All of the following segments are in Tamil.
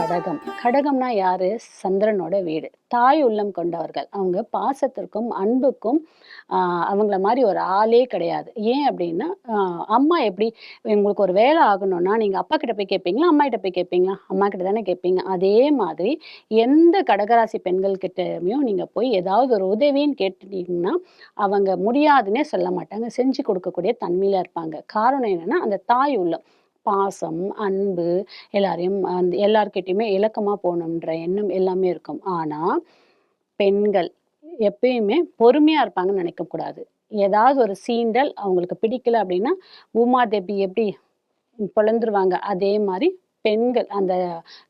கடகம். கடகம்னா யாரு? சந்திரனோட வீடு. தாய் உள்ளம் கொண்டவர்கள். அவங்க பாசத்திற்கும், அன்புக்கும் அவங்கள மாரி ஒரு ஆளே கிடையாது. ஏன் அப்டின்னா, அம்மா எப்படி உங்களுக்கு ஒரு வேலை ஆகணும்னா, நீங்க அப்பா கிட்ட போய் கேட்பீங்களா? அம்மா கிட்ட போய் கேட்பீங்களா? அம்மா கிட்ட தானே கேட்பீங்க. அதே மாதிரி எந்த கடகராசி பெண்கள் கிட்டயும் நீங்க போய் ஏதாவது ஒரு உதவின்னு கேட்டுட்டீங்கன்னா, அவங்க முடியாதுன்னே சொல்ல மாட்டாங்க. செஞ்சு கொடுக்கக்கூடிய தன்மையில இருப்பாங்க. காரணம் என்னன்னா, அந்த தாய் உள்ளம். பாசம், அன்பு எல்லாரையும் எல்லார்கிட்டயுமே இலக்கமா போகணுன்ற எண்ணம் எல்லாமே இருக்கும். ஆனா, பெண்கள் எப்பயுமே பொறுமையா இருப்பாங்கன்னு நினைக்கக்கூடாது. ஏதாவது ஒரு சீண்டல் அவங்களுக்கு பிடிக்கல அப்டின்னா, பூமாதேவி எப்படி பொளந்துருவாங்க. அதே மாரி பெண்கள், அந்த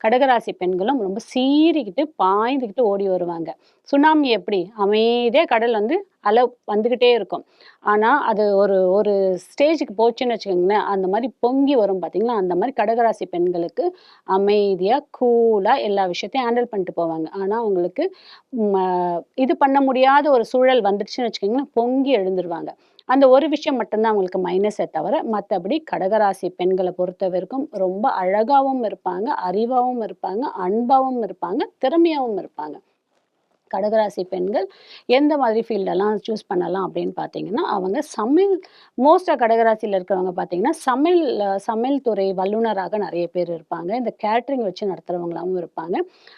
கடகராசி பெண்களும் ரொம்ப சீறிக்கிட்டு, பாய்ந்துகிட்டு ஓடி வருவாங்க. சுனாமி எப்படி? அமைதியா கடல் வந்து அலை வந்துகிட்டே இருக்கும். ஆனா, அது ஒரு ஒரு ஸ்டேஜுக்கு போச்சுன்னு வச்சுக்கோங்களேன், அந்த மாரி பொங்கி வரும் பார்த்தீங்களா? அந்த மாரி கடகராசி பெண்களுக்கு அமைதியா, கூலா எல்லா விஷயத்தையும் ஹேண்டில் பண்ணிட்டு போவாங்க. ஆனா, அவங்களுக்கு ம இது பண்ண முடியாத ஒரு சூழல் வந்துடுச்சுன்னு வச்சுக்கோங்களேன், பொங்கி எழுந்துருவாங்க. அந்த ஒரு விஷயம் மட்டும் தான் அவங்களுக்கு மைனஸே தவிர, மத்தபடி கடகராசி பெண்கள பொறுத்தவரைக்கும் ரொம்ப அழகாவும் இருப்பாங்க, அறிவாவும் இருப்பாங்க, அன்பாவும் இருப்பாங்க, திறமையாவும் இருப்பாங்க. கடகராசி பெண்கள் எந்த மாதிரி ஃபீல்டெல்லாம் சூஸ் பண்ணலாம் அப்படின்னு பார்த்தீங்கன்னா, அவங்க சமையல் மோஸ்ட்டா கடகராசியில இருக்கிறவங்க பார்த்தீங்கன்னா, சமையல் துறை வல்லுனராக நெறைய பேர் இருப்பாங்க. இந்த கேட்டரிங் வச்சு நடத்துறவங்களாவும் இருப்பாங்க.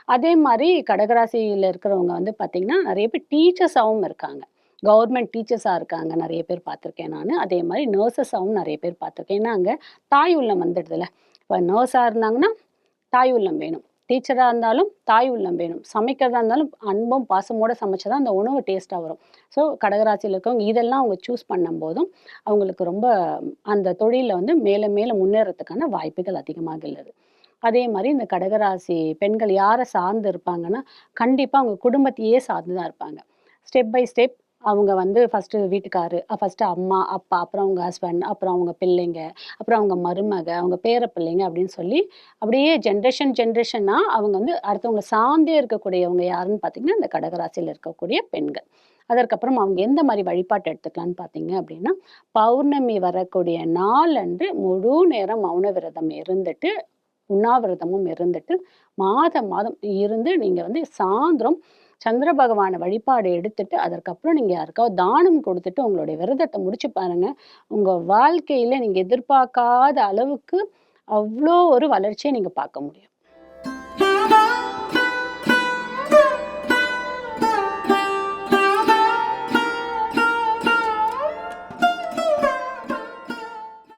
அதே மாரி கடகராசியில இருக்கிறவங்க வந்து பார்த்தீங்கன்னா, நெறைய பேர் டீச்சர்ஸாவும் இருக்காங்க. கவர்மெண்ட் டீச்சர்ஸா இருக்காங்க. நெறைய பேர் பார்த்துருக்கேன் நானு. அதே மாரி நர்சஸாவும் நெறைய பேர் பார்த்துருக்கேன். ஏன்னா, அங்க தாய் உள்ளம் வந்துடுதுல்ல. இப்ப நர்ஸா இருந்தாங்கன்னா, தாய் உள்ளம் வேணும். டீச்சரா இருந்தாலும் தாய் உள்ளம் வேணும். சமைக்கிறதா இருந்தாலும் அன்பும், பாசமோட சமைச்சா தான் அந்த உணவு டேஸ்ட்டா வரும். ஸோ கடகராசியில இருக்கவங்க இதெல்லாம் அவங்க சூஸ் பண்ணும்போதும், அவங்களுக்கு ரொம்ப அந்த தொழில்ல வந்து மேல மேல முன்னேறதுக்கான வாய்ப்புகள் அதிகமாக உள்ளது. அதே மாரி இந்த கடகராசி பெண்கள் யார சார்ந்து இருப்பாங்கன்னா, கண்டிப்பா அவங்க குடும்பத்தையே சார்ந்து தான் இருப்பாங்க. ஸ்டெப் பை ஸ்டெப் அவங்க வந்து ஃபர்ஸ்ட்டு வீட்டுக்காரு, ஃபர்ஸ்ட்டு அம்மா, அப்பா, அப்புறம் அவங்க ஹஸ்பண்ட், அப்புறம் அவங்க பிள்ளைங்க, அப்புறம் அவங்க மருமக, அவங்க பேர பிள்ளைங்க அப்படின்னு சொல்லி, அப்படியே ஜெனரேஷனா அவங்க வந்து அடுத்தவங்கள சார்ந்தே இருக்கக்கூடியவங்க யாருன்னு பார்த்தீங்கன்னா, இந்த கடகராசியில இருக்கக்கூடிய பெண்கள். அதற்கப்புறம் அவங்க எந்த மாரி வழிபாட்டு எடுத்துக்கலான்னு பார்த்தீங்க அப்படின்னா, பௌர்ணமி வரக்கூடிய நாளன்று முழு நேரம் மௌன விரதம் இருந்துட்டு உண்ணாவிரதமும் இருந்துட்டு, மாதம் மாதம் இருந்து நீங்க வந்து சாயந்தரம் சந்திர பகவான வழிபாடு எடுத்துட்டு, அதற்கப்புறம் நீங்க யாருக்காவது தானம் குடுத்துட்டு உங்களுடைய விரதத்த முடிச்சு பாருங்க. உங்க வாழ்க்கையில நீங்க எதிர்பார்க்காத அளவுக்கு அவ்ளோ ஒரு வளர்ச்சிய நீங்க பார்க்க முடியும்.